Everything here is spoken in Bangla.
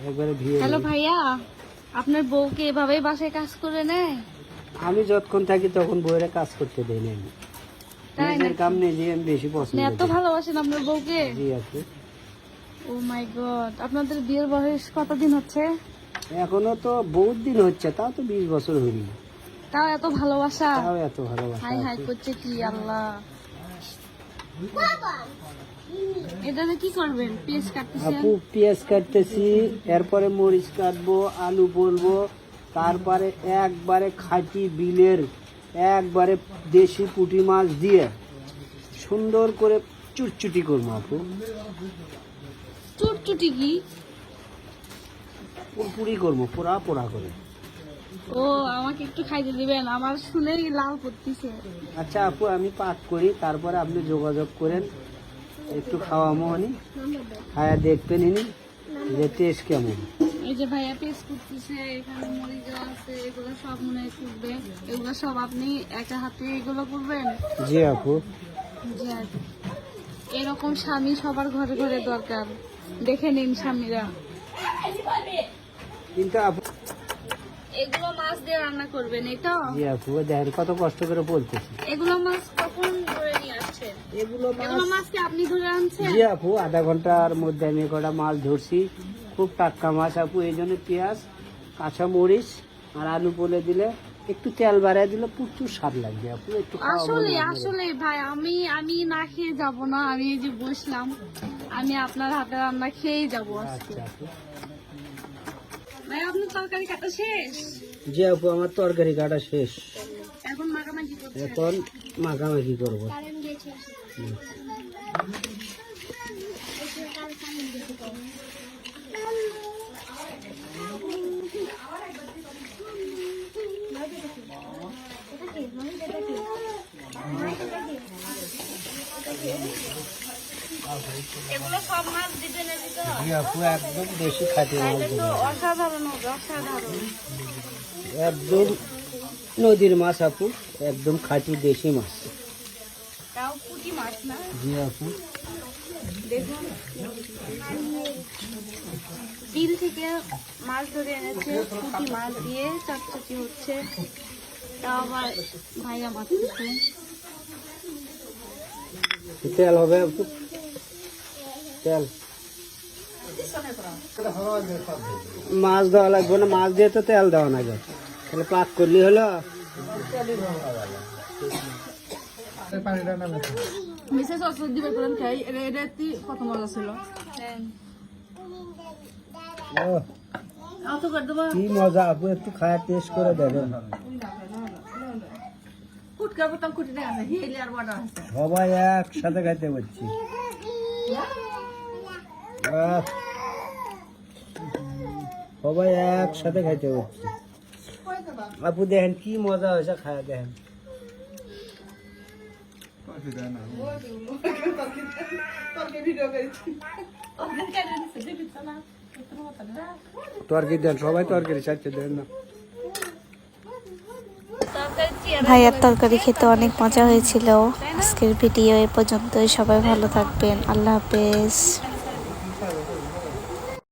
একবারে ধুয়ে হ্যালো নিই। ভাইয়া, আপনার বউকে এভাবেই বাসায় কাজ করে নেয়? আমি যতক্ষণ থাকি তখন বউয়েরা কাজ করতে দেই না আমি। তাই নিজের নাকি? কাম নিজে আমি বেশি আপনি পছন্দ এত করি। ভালোবাসেন আপনার বউকে? জি আপু। ও মাই গড, আপনাদের বিয়ের বয়স কতদিন হচ্ছে? এখনো তো বহুত দিন হচ্ছে, তাও তো 20 বছর হয়নি। তাও এত ভালোবাসা? তাও এত ভালোবাসা হাই হাই আপু। করছে কি আল্লাহ। এটাতে কি করবেন? পেঁয়াজ কাটতেছেন? আপু পেঁয়াজ কাটতেছি, এরপরে মরিচ কাটবো, আলু বলবো, তারপরে একবারে খাঁটি বিলের একবারে দেশি পুঁটি মাছ দিয়ে সুন্দর করে চুটচুটি করবো আপু। চুটচুটি কি? পুরপুরি করবো, পোড়া পোড়া করে। ও, আমাকে একটু খাইতে দিবেন? আমার শুনেই লাল করতেছে। আচ্ছা আপু, আমি পাক করি, তারপরে আপনি যোগাযোগ করেন, একটু খাওয়া মোহনি খায়া দেখবেন ইনি যে টেস্ট কেমন। এই যে ভাইয়া পেস্ট করতেছে, এখানে মরিচ দেওয়া আছে, এগুলো সব মনে হয় করবে। এগুলো সব আপনি একা হাতে এগুলো করবেন? জি আপু। জি। এরকম স্বামী সবার ঘরে ঘরে দরকার। দেখে নিন স্বামীরা। কিন্তু আপু, এগুলো মাছ দিয়ে রান্না করবেন, এটা? জি আপু দেখেন কত কষ্ট করে বলতেছি। এগুলো মাছ কখন ধরে নিয়ে আসছেন? এগুলো এগুলো মাছ কি আপনি ধরে আনছেন? জি আপু, আধা ঘন্টার মধ্যে আমি কটা মাছ ধরছি, খুব টাটকা মাছ আপু। এই জন্য পেঁয়াজ, কাঁচা মরিচ আর আলু বলে দিলে, একটু তেল বাড়ায় দিলে প্রচুর স্বাদ লাগবে আপু। একটু খাওয়া আসলে মনে হবে। আসলে ভাই, আমি না খেয়ে যাব না। আমি এই যে বসলাম, আমি আপনার হাতে রান্না খেয়েই যাবো আজকে। আচ্ছা আপু। ভাই, আপনার তরকারি কাটা শেষ? জি আপু, আমার তরকারি কাটা শেষ, এখন মাখামাখি করছেন? এখন মাখামাখি করবো। এগুলো সব মাছ দিবেন এর ভিতর? জি আপু, একদম দেশি খাঁটি মাছ তাহলে তো দেবো। অসাধারণ হবে, অসাধারণ। একদম নদীর মাছ আপু, একদম খাঁটি দেশি মাছ। তাও পুঁটি মাছ না? জি আপু। দেখুন, বিল থেকে মাছ ধরে এনেছে, পুঁটি মাছ দিয়ে চটচটি হচ্ছে। তাও আবার ভাইয়া মাছ দিচ্ছে। তেল হবে আপু, তেল। মাছ দেওয়া লাগবে না, মাছ দিয়ে তো তেল দেওয়া না যায়, তাহলে পাক করলি হলো। মিসেস অসুখ দিবে করেন খাই, এটা কত মজা ছিল। ওহ, অত করে দেবো। কি মজা আপু, একটু খায়া টেস্ট করে দেবেন। কুটকা বোতাম কুটিতে আছে, হিলি আর বড় আছে। সবাই একসাথে খাইতে পারছি। আহ, সবাই একসাথে খাইতে পারছি আপু। দেখেন কি মজা হয়েছে, খায়া দেখেন। তরকারি দেন, সবাই তরকারি চাইছে, দেন না। ভাইয়ার তরকারি খেতে অনেক মজা হয়েছিল। আজকের ভিডিও এ পর্যন্তই। সবাই ভালো থাকবেন। আল্লাহ হাফেজ।